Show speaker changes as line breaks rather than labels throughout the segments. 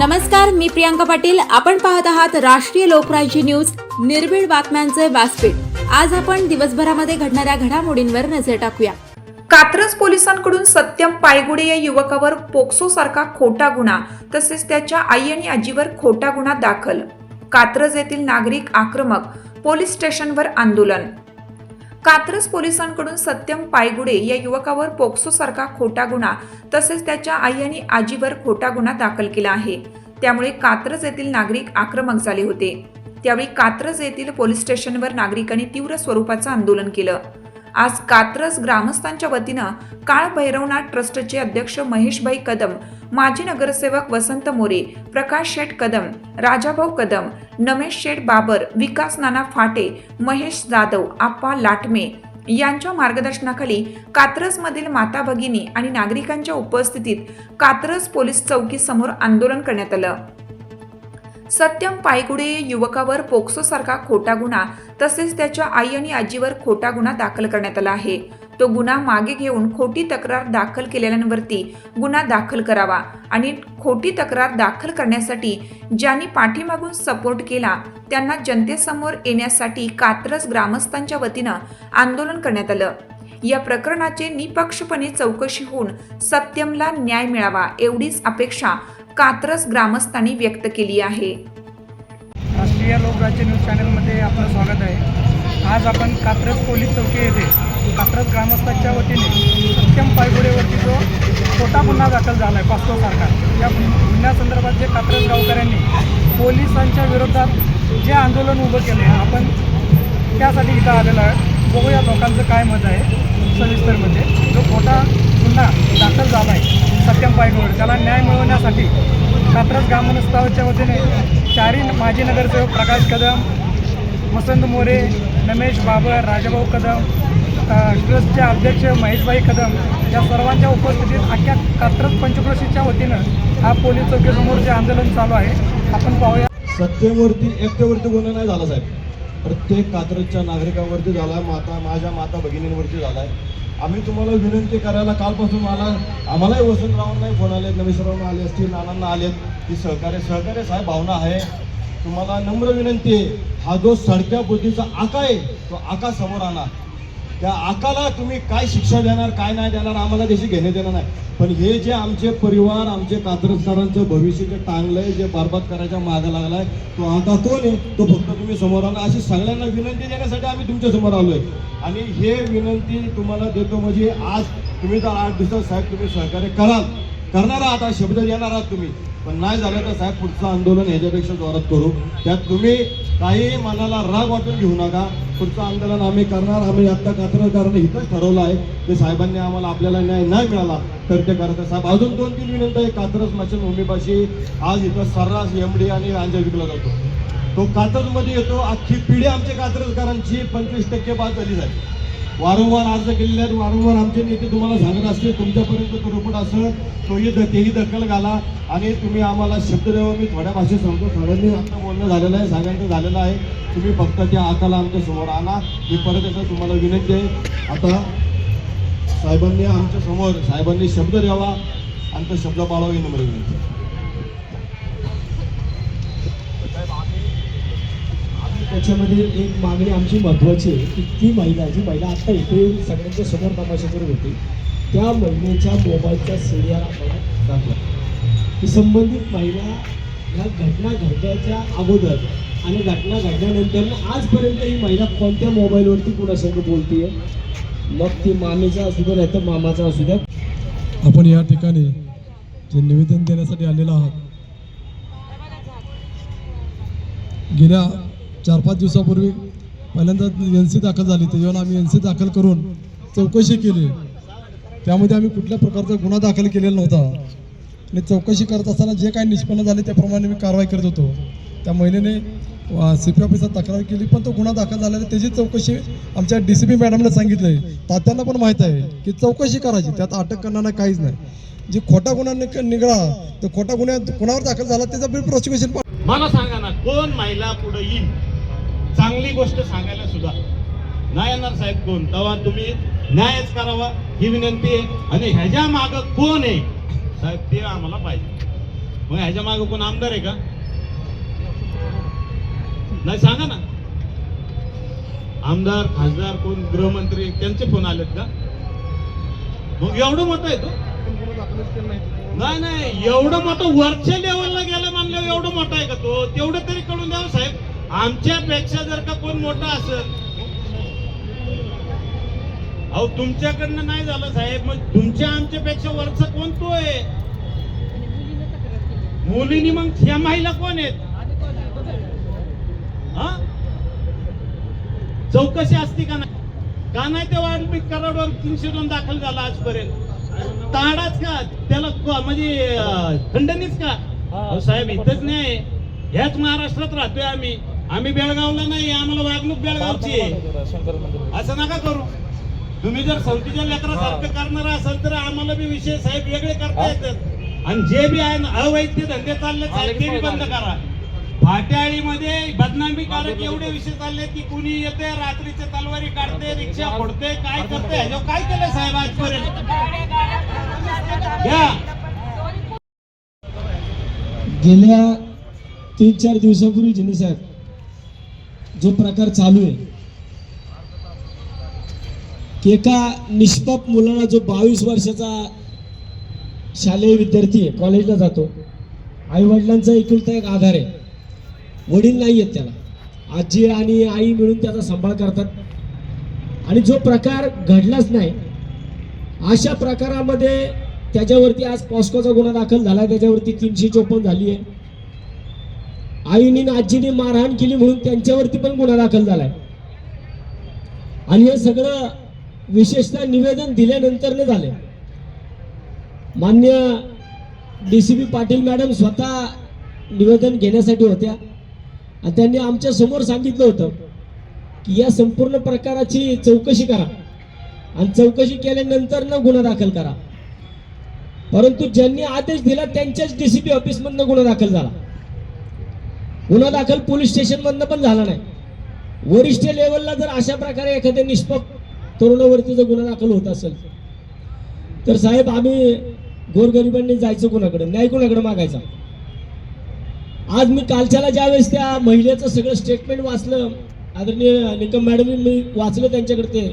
नमस्कार, मी प्रियांका पाटील. आपण पाहत आहात राष्ट्रीय लोकराज्य न्यूज, निर्भीड बातम्यांचे व्यासपीठ. आज आपण दिवसभरामध्ये घडणाऱ्या घडामोडींवर नजर टाकूया.
कात्रज पोलिसांकडून सत्यम पायगुडे या युवकावर पोक्सो सारखा खोटा गुन्हा तसेच त्याच्या आई आणि आजीवर खोटा गुन्हा दाखल. कात्रज येथील नागरिक आक्रमक, पोलीस स्टेशनवर आंदोलन. कात्रज पोलिसांकडून सत्यम पायगुडे या युवकावर पोक्सो सारखा खोटा गुन्हा तसेच त्याच्या आई आणि आजीवर खोटा गुन्हा दाखल केला आहे. त्यामुळे कात्रज येथील नागरिक आक्रमक झाले होते. त्यावेळी कात्रज येथील पोलीस स्टेशनवर नागरिकांनी तीव्र स्वरूपाचं आंदोलन केलं. आज कात्रज ग्रामस्थांच्या वतीनं काळ भैरवनाथ ट्रस्टचे अध्यक्ष महेशभाई कदम, माजी नगरसेवक वसंत मोरे, प्रकाश शेठ कदम, राजाभाऊ कदम, नमेश शेठ बाबर, विकास नाना फाटे, महेश जाधव, आप्पा लाटमे यांच्या मार्गदर्शनाखाली कात्रजमधील माता भगिनी आणि नागरिकांच्या उपस्थितीत कात्रज पोलीस चौकी समोर आंदोलन करण्यात आलं. सत्यम पायगुडे युवकावर पोक्सो सारखा खोटा गुन्हा तसेच त्याच्या आई आणि आजीवर खोटा गुन्हा दाखल करण्यात आला आहे. तो गुन्हा मागे घेऊन खोटी तक्रार दाखल केलेल्यांवरती गुन्हा दाखल करावा आणि खोटी तक्रार दाखल करण्यासाठी ज्यांनी पाठीमागून सपोर्ट केला त्यांना जनतेसमोर येण्यासाठी कात्रज ग्रामस्थांच्या वतीनं आंदोलन करण्यात आलं. या प्रकरणाचे निपक्षपणे चौकशी होऊन सत्यमला न्याय मिळावा एवढीच अपेक्षा कात्रज ग्रामस्थांनी व्यक्त केली आहे.
राष्ट्रीय लोकराज्य न्यूज चॅनलमध्ये आपलं स्वागत आहे. आज आपण कात्रज पोलीस चौकी येथे कात्रज ग्रामस्थांच्या वतीने सत्यम पायगुडेवरती जो खोटा गुन्हा दाखल झाला आहे पोक्सो सारखा, या गुन्ह्यासंदर्भात जे कात्रज गावकऱ्यांनी पोलिसांच्या विरोधात जे आंदोलन उभं केले आपण त्यासाठी इथं आलेलो आहे. बघूया लोकांचं काय मत आहे सविस्तरमध्ये. जो खोटा गुन्हा दाखल झाला आहे सत्यम पायगुडे, त्याला न्याय मिळवण्यासाठी कात्रज ग्रामस्थांच्या वतीने चारही माजी नगरसेवक प्रकाश कदम, वसंत मोरे, नमेश बाबर, राजाभाऊ कदम, ट्रस्टचे अध्यक्ष महेशभाई कदम या सर्वांच्या उपस्थितीत अख्ख्या कात्रज पंचक्रोशीच्या वतीनं हा पोलीस चौकीसमोर जे आंदोलन चालू आहे आपण पाहूया.
सत्यमवरती एकट्यावरती गुन्हा नाही झाला साहेब, प्रत्येक कात्रजच्या नागरिकांवरती झाला, माझ्या माता भगिनींवरती झाला आहे. आम्ही तुम्हाला विनंती करायला कालपासून आम्हालाही वसंतरावांनाही फोन आले, नमेशरावांना आले असतील, नानांना आलेत की सहकार्य साहेब भावना आहे. तुम्हाला नम्र विनंती आहे, हा जो सडक्या बुद्धीचा आका आहे तो आका समोर आणा. त्या आकाला तुम्ही काय शिक्षा देणार काय नाही देणार आम्हाला त्याची घेणे देणार नाही, पण हे जे आमचे परिवार आमचे कात्रजकरांचं भविष्य जे टांगलंय, जे बरबाद करायच्या मागं लागलाय, तो आका कोण आहे तो फक्त तुम्ही समोर आणा. अशी सगळ्यांना विनंती देण्यासाठी आम्ही तुमच्या समोर आलोय. आणि हे विनंती तुम्हाला देतो म्हणजे आज तुम्ही जर 8 दिवसात साहेब तुम्ही सहकार्य करणार आहात, आज शब्द देणार आहात तुम्ही, पण नाही झालं तर साहेब पुढचं आंदोलन ह्याच्यापेक्षा जोरात करू. त्यात तुम्ही काही मनाला राग वाटून घेऊ नका. पुढचं आंदोलन आम्ही करणार. आम्ही आत्ता कात्रजकरांनी इथंच ठरवलं आहे की साहेबांनी आम्हाला आपल्याला न्याय नाही मिळाला तर ते करत साहेब. अजून 2-3 विनंती आहे. कात्रज स्मशानभूमीपाशी आज इथं सर्रास MD आणि गांजा विकला जातो. तो कात्रजमध्ये येतो. अख्खी पिढी आमच्या कात्रजकरांची 25% बाद झाली जाते. वारंवार अर्ज केलेले आहेत, वारंवार आमचे नेते तुम्हाला सांगत असते, तुमच्यापर्यंत तो रिपोर्ट असं तेही दखल घाला आणि तुम्ही आम्हाला शब्द द्यावा. मी थोड्या भाषेत सांगतो, सगळ्यांनी आता बोलणं झालेलं आहे, सगळ्यांचं झालेलं आहे. तुम्ही फक्त त्या आकाला आमच्या समोर आणा. मी परत एकदा तुम्हाला विनंती आहे, आता साहेबांनी आमच्या समोर साहेबांनी शब्द द्यावा आणि तो शब्द पाळावा ही नम्र विनंती.
त्याच्यामध्ये एक मागणी आमची महत्त्वाची आहे की ती महिला आत्ता इथे सगळ्यांच्या समोर तमाशा करत होती, त्या महिलेच्या मोबाईलचा सीडीआर आपण दाखला की संबंधित महिला ह्या घटना घडण्याच्या अगोदर आणि घटना घडल्यानंतर आजपर्यंत ही महिला कोणत्या मोबाईलवरती कुणासंग बोलते आहे, मग ती मामीचा असू द्या नाही तर मामाचा असू द्या.
आपण या ठिकाणी जे निवेदन देण्यासाठी आलेलो आहात, गेल्या 4-5 दिवसापूर्वी पहिल्यांदा NC दाखल झाली, त्याच्यावर आम्ही NC दाखल करून चौकशी केली. त्यामध्ये आम्ही कुठल्या प्रकारचा गुन्हा दाखल केलेला नव्हता आणि चौकशी करत असताना जे काही निष्पन्न झाले त्याप्रमाणे मी कारवाई करत होतो. त्या महिलेने CP ऑफिसात तक्रार केली, पण तो गुन्हा दाखल झालेला त्याची चौकशी आमच्या DCP मॅडमला सांगितलं आहे. तात्यांना पण माहीत आहे की चौकशी करायची, त्यात अटक करणारा काहीच नाही. जे खोटा गुन्हा निघाला तर खोटा गुन्ह्यावर दाखल झाला त्याचा बिल प्रोसिक्युशन.
मला सांगा ना, कोण महिला पुढे येईल चांगली गोष्ट सांगायला सुद्धा नाही येणार साहेब कोण? तेव्हा तुम्ही न्यायच करावा ही विनंती आहे. आणि ह्याच्या मागं कोण आहे साहेब ते आम्हाला पाहिजे. मग ह्याच्या मागे कोण आमदार आहे का? नाही सांगा ना. आमदार खासदार कोण गृहमंत्री त्यांचे फोन आलेत का? मग एवढं मोठं आहे तो? नाही एवढं मोठं वरच्या लेवलला गेलं म्हणलं एवढं मोठं आहे का तो? तेवढं तरी कळून द्यावं साहेब. आमच्यापेक्षा जर का कोण मोठं असेल, अहो तुमच्याकडनं नाही झालं साहेब, मग तुमच्या आमच्यापेक्षा वरचा कोण तो आहे? मुलींनी मग ह्या महिला कोण आहेत? हा, चौकशी असती का नाही? का नाही त्या वाल्मिक कराडवर 302 दाखल झाला आजपर्यंत? ताडाच का त्याला म्हणजे खंडनीच का? अहो साहेब इथंच नाही, ह्याच महाराष्ट्रात राहतोय आम्ही बेळगावला नाही, आम्हाला वागणूक बेळगावची आहे. असं नका करू. तुम्ही जर संतीच्या लेकरासारखं करणार असाल तर आम्हाला बी विषय साहेब वेगळे करता येतात. आणि जे बी आहे अवैध धंदे चालले साहेब ते बी बंद करा. फाट्याळीमध्ये बदनामीकारक एवढे विषय चालले की कुणी येते रात्रीचे तलवारी काढते, रिक्षा फोडते, काय करते, ह्याच्यावर काय केलंय साहेब आजपर्यंत?
गेल्या 3-4 दिवसापूर्वी जिनी साहेब जो प्रकार चालू आहे की एका निष्पाप मुलाला, जो 22 वर्षाचा शालेय विद्यार्थी आहे, कॉलेजला जातो, आई वडिलांचा एकुलता एक आधार आहे, वडील नाही आहेत त्याला, आजी आणि आई मिळून त्याचा सांभाळ करतात, आणि जो प्रकार घडलाच नाही अशा प्रकारामध्ये त्याच्यावरती आज पॉस्कोचा गुन्हा दाखल झाला. त्याच्यावरती 354 झाली आहे. आईनी आजीने मारहाण केली म्हणून त्यांच्यावरती पण गुन्हा दाखल झालाय. आणि हे सगळं विशेषतः निवेदन दिल्यानंतर झाले. मान्य DCP पाटील मॅडम स्वतः निवेदन घेण्यासाठी होत्या आणि त्यांनी आमच्या समोर सांगितलं होतं की या संपूर्ण प्रकाराची चौकशी करा आणि चौकशी केल्यानंतर गुन्हा दाखल करा. परंतु ज्यांनी आदेश दिला त्यांच्याच DCP ऑफिसमधनं गुन्हा दाखल झाला. गुन्हा दाखल पोलीस स्टेशनमधनं पण झाला नाही. वरिष्ठ लेवलला जर अशा प्रकारे एखाद्या निष्पाप तरुणावरती जर गुन्हा दाखल होत असेल तर साहेब आम्ही गोरगरिबांनी जायचं कोणाकडे, न्याय कोणाकडे मागायचा? आज मी कालच्याला ज्यावेळेस त्या महिलेचं सगळं स्टेटमेंट वाचलं, आदरणीय निकम मॅडम मी वाचलं त्यांच्याकडे ते,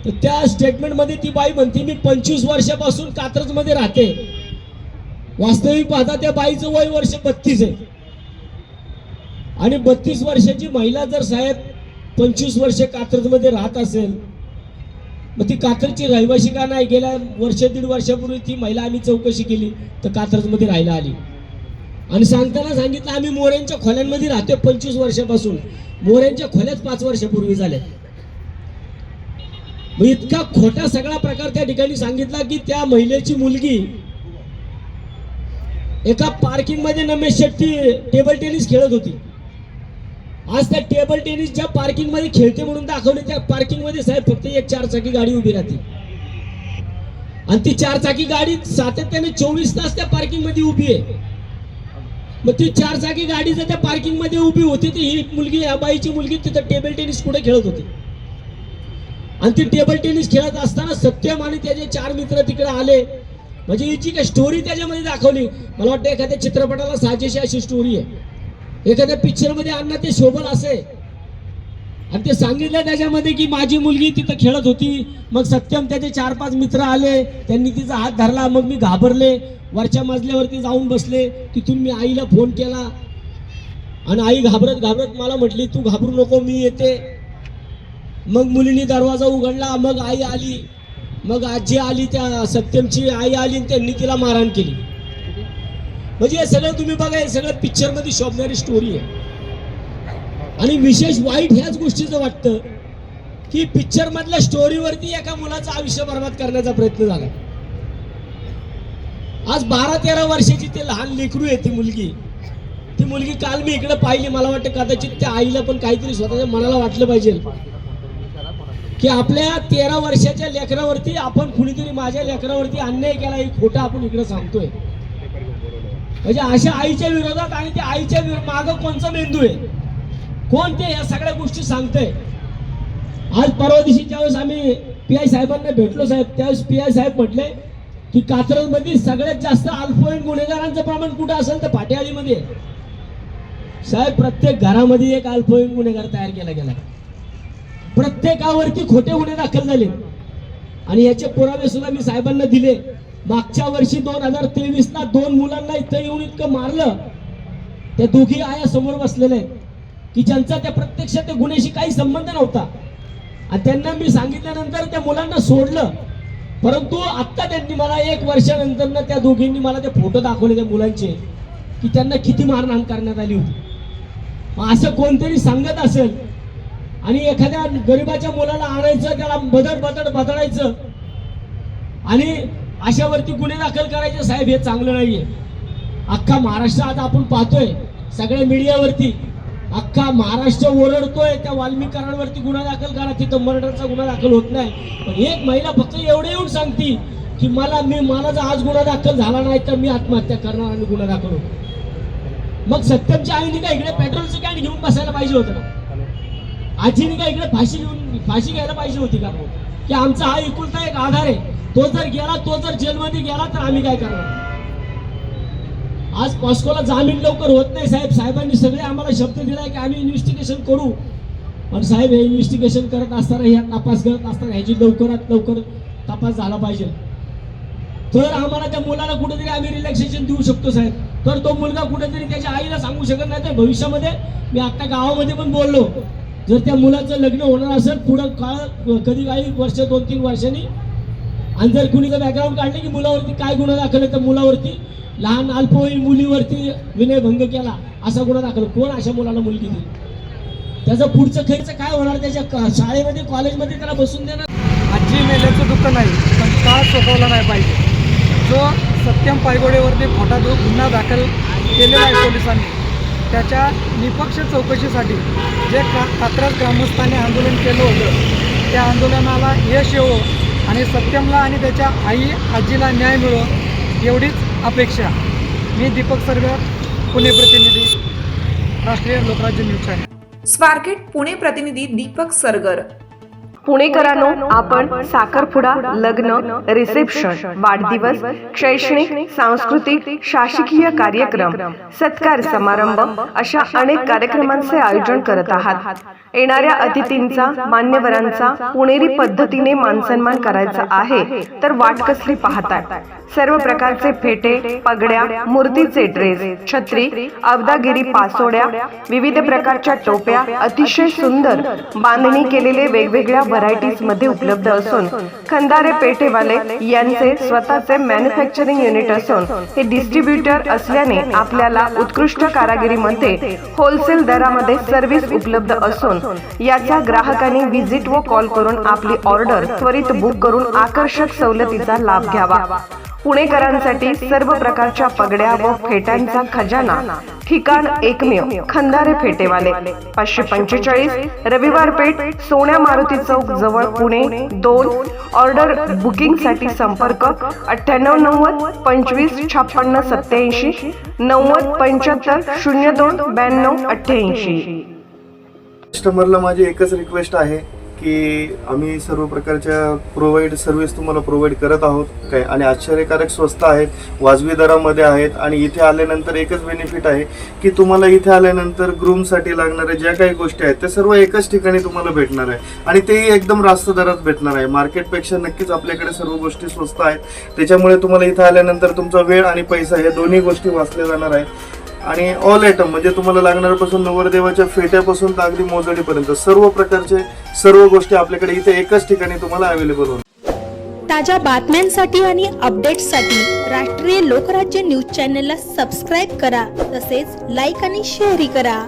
तर त्या स्टेटमेंटमध्ये ती बाई म्हणते मी 25 वर्षापासून कात्रजमध्ये राहते. वास्तविक पाहता त्या बाईचं वय वर्ष 32 आहे. आणि 32 वर्षाची महिला जर साहेब 25 वर्ष कात्रजमध्ये राहत असेल, मग ती कात्रजची रहिवाशी का नाही? गेल्या 1-1.5 वर्षापूर्वी ती महिला आम्ही चौकशी केली तर कात्रजमध्ये राहायला आली आणि सांगताना सांगितलं आम्ही मोऱ्यांच्या खोल्यांमध्ये राहतोय 25 वर्षापासून. मोऱ्यांच्या खोल्याच 5 वर्षापूर्वी झाल्या. मग इतका खोटा सगळा प्रकार त्या ठिकाणी सांगितला की त्या महिलेची मुलगी एका पार्किंग मध्ये नमेश शेट्टी टेबल टेनिस खेळत होती. आज त्या टेबल टेनिस ज्या पार्किंग मध्ये खेळते म्हणून दाखवले, त्या पार्किंग मध्ये साहेब फक्त एक 4-चाकी गाडी उभी राहते आणि ती 4-चाकी गाडी सातत्याने 24 तास त्या पार्किंग मध्ये उभी आहे. मग ती 4-चाकी गाडी जर त्या पार्किंग मध्ये उभी होती तर ही मुलगी, या बाईची मुलगी तिथं टेबल टेनिस कुठे खेळत होती. आणि ती टेबल टेनिस खेळत असताना सत्यम आणि त्याचे 4 मित्र तिकडे आले. म्हणजे हिची काय स्टोरी त्याच्यामध्ये दाखवली. मला वाटतं एखाद्या चित्रपटाला साजेशी अशी स्टोरी आहे, एखाद्या पिक्चर मध्ये आणणं ते शोभल असे. आणि ते सांगितलं त्याच्यामध्ये की माझी मुलगी तिथं खेळत होती, मग सत्यम त्याचे 4-5 मित्र आले, त्यांनी तिचा हात धरला, मग मी घाबरले, वरच्या मजल्यावरती जाऊन बसले. तिथून मी आईला फोन केला आणि आई घाबरत घाबरत मला म्हटली तू घाबरू नको मी येते. मग मुलीने दरवाजा उघडला, मग आई आली, मग आजी आली, त्या सत्यमची आई आली आणि त्यांनी तिला मारहाण केली. म्हणजे हे सगळं तुम्ही बघा, हे सगळं पिक्चर मध्ये शोभणारी स्टोरी आहे. आणि विशेष वाईट ह्याच गोष्टीचं वाटतं की पिक्चर मधल्या स्टोरीवरती एका मुलाचं आयुष्य बर्बाद करण्याचा प्रयत्न झाला. आज 12-13 वर्षाची ते लहान लेकरू आहे ती मुलगी काल मी इकडे पाहिली. मला वाटतं कदाचित त्या आईला पण काहीतरी स्वतःच्या मनाला वाटलं पाहिजे की आपल्या 13 वर्षाच्या लेकरावरती आपण कुणीतरी माझ्या लेकरावरती अन्याय केला, ही खोटं आपण इकडे सांगतोय. म्हणजे अशा आईच्या विरोधात आणि त्या आईच्या मागं कोणचा मेंदू आहे, कोण ते या सगळ्या गोष्टी सांगतंय. आज परवा दिवशी ज्यावेळेस आम्ही PI साहेबांना भेटलो साहेब, त्यावेळेस PI साहेब म्हटले की कात्रजमध्ये सगळ्यात जास्त अल्पवयीन गुन्हेगारांचं प्रमाण कुठं असेल तर फाटेवाडीमध्ये आहे. साहेब, प्रत्येक घरामध्ये एक अल्पवयीन गुन्हेगार तयार केला गेला. प्रत्येकावरती खोटे गुन्हे दाखल झाले आणि याचे पुरावे सुद्धा मी साहेबांना दिले. मागच्या वर्षी 2023ला 2 मुलांना इथं येऊन इतकं मारलं. त्या दोघी आया समोर बसलेल्या आहेत की ज्यांचा त्या प्रत्यक्षात त्या गुन्ह्याशी काही संबंध नव्हता आणि त्यांना मी सांगितल्यानंतर त्या मुलांना सोडलं. परंतु आता त्यांनी मला 1 वर्षानंतर त्या दोघींनी मला ते फोटो दाखवले त्या मुलांचे की त्यांना किती मारहाण करण्यात आली होती. मग असं कोणतरी सांगत असेल आणि एखाद्या गरीबाच्या मुलाला आणायचं, त्याला बदडायचं आणि अशावरती गुन्हे दाखल करायचे. साहेब, हे चांगलं नाहीये. अख्खा महाराष्ट्र आज आपण पाहतोय सगळ्या मीडियावरती, अख्खा महाराष्ट्र ओरडतोय त्या वाल्मीकरांवरती गुन्हा दाखल करा, तिथं मर्डरचा गुन्हा दाखल होत नाही. पण एक महिला फक्त एवढे येऊन सांगती की मला जर आज गुन्हा दाखल झाला नाही तर मी आत्महत्या करणार आणि गुन्हा दाखल होतो. मग सत्यमच्या आईने का इकडे पेट्रोलचं कॅन घेऊन बसायला पाहिजे होतं ना? आजीने का इकडे फाशी घ्यायला पाहिजे होती का? की आमचा हा एकुलता एक आधार आहे, तो जर जेलमध्ये गेला तर आम्ही काय करणार? आज पॉस्कोला जामीन लवकर होत नाही. साहेबांनी सगळे आम्हाला शब्द दिलाय की आम्ही इन्व्हेस्टिगेशन करू. पण साहेब, हे इन्व्हेस्टिगेशन करत असताना, ह्या तपास करत असताना ह्याची लवकरात लवकर तपास झाला पाहिजे. तर आम्हाला त्या मुलाला कुठेतरी आम्ही रिलॅक्सेशन देऊ शकतो साहेब. तर तो मुलगा कुठेतरी त्याच्या आईला सांगू शकत नाही. तर भविष्यामध्ये मी आता गावामध्ये पण बोललो, जर त्या मुलाचं लग्न होणार असेल पुढं काळ कधी काही वर्ष 2-3 वर्षांनी आणि जर कुणी बॅकग्राऊंड काढले की मुलावरती काय गुन्हा दाखल आहे, तर मुलावरती लहान अल्पवयीन मुलीवरती विनयभंग केला असा गुन्हा दाखल, कोण अशा मुलाला मुलगी दिली? त्याचं पुढचं खर्च काय होणार? त्याच्या शाळेमध्ये कॉलेजमध्ये त्याला बसून देणार?
आजी मेल्याचं दुःख नाही, पण काळ सोपवला नाही पाहिजे. जो सत्यम पायगोडेवरती खोटा गुन्हा दाखल केलेला आहे पोलिसांनी, त्याच्या निपक्ष चौकशीसाठी जे कात्रज ग्रामस्थांनी आंदोलन केलं होतं त्या आंदोलनाला यश येवो आणि सत्यमला आणि त्याच्या आजीला न्याय मिळो एवढीच अपेक्षा. मी दीपक सरगर, पुणे प्रतिनिधी, राष्ट्रीय लोकराज्य न्यूज चॅनल.
स्वारगेट पुणे प्रतिनिधी दीपक सरगर.
पुणेकरांनो, आपण साखरपुडा, लग्न, रिसेप्शन, वाढदिवस, शैक्षणिक, सांस्कृतिक, शासकीय कार्यक्रम, सत्कार समारंभ अशा अनेक कार्यक्रमांचे आयोजन करत आहात. येणाऱ्या अतिथींचा, मान्यवरांचा पुणेरी पद्धतीने मानसन्मान करायचा आहे तर वाट कसली पाहताय? सर्व प्रकारचे फेटे, पगड्या, मूर्तीचे ड्रेस, छत्री, अवदागिरी पासोड्या, विविध प्रकारच्या टोप्या अतिशय सुंदर बांधणी केलेले वेगवेगळ्या व्हरायटीज मध्ये उपलब्ध असून खंदारे पेठेवाले यांचे स्वतःचे मॅन्युफॅक्चरिंग युनिट असून हे डिस्ट्रीब्युटर असल्याने आपल्याला उत्कृष्ट कारागिरीमध्ये होलसेल दरामध्ये सर्व्हिस उपलब्ध असून याचा ग्राहकांनी व्हिजिट व कॉल करून आपली ऑर्डर त्वरित बुक करून आकर्षक सवलतीचा लाभ घ्यावा. पुणेकरांसाठी सर्व प्रकारच्या पगड्या व फेट्यांचा खजाना, ठिकाण एकमेव खंदारे फेटेवाले, 545 रविवार पेठ, सोन्या मारुती चौक जवळ, पुणे 2. ऑर्डर बुकिंग साठी संपर्क 9890 25 56 87 90 75 02 92 88.
कस्टमरला माझी एकच रिक्वेस्ट आहे की आम्ही सर्व प्रकारच्या सर्व्हिस तुम्हाला प्रोव्हाइड करत आहोत काय, आणि आश्चर्यकारक स्वस्त आहेत, वाजवी दरामध्ये आहेत. आणि इथे आल्यानंतर एकच बेनिफिट आहे की तुम्हाला इथे आल्यानंतर ग्रूमसाठी लागणाऱ्या ज्या काही गोष्टी आहेत त्या सर्व एकच ठिकाणी तुम्हाला भेटणार आहे आणि तेही एकदम रास्त दरात भेटणार आहे. मार्केटपेक्षा नक्कीच आपल्याकडे सर्व गोष्टी स्वस्त आहेत. त्याच्यामुळे तुम्हाला इथे आल्यानंतर तुमचा वेळ आणि पैसा हे दोन्ही गोष्टी वाचल्या जाणार आहेत. आणि ऑल आयटम म्हणजे तुम्हाला लागणाऱ्यापासून नवरदेवाच्या फेट्यापासून तर अगदी मोजडीपर्यंत सर्व प्रकारचे सर्व गोष्टी आपल्याकडे इथे एकच ठिकाणी तुम्हाला अवेलेबल होणार.
ताज्या बातम्यांसाठी आणि अपडेट्ससाठी राष्ट्रीय लोकराज्य न्यूज चॅनलला सबस्क्राईब करा, तसेच लाईक आणि शेअरही करा.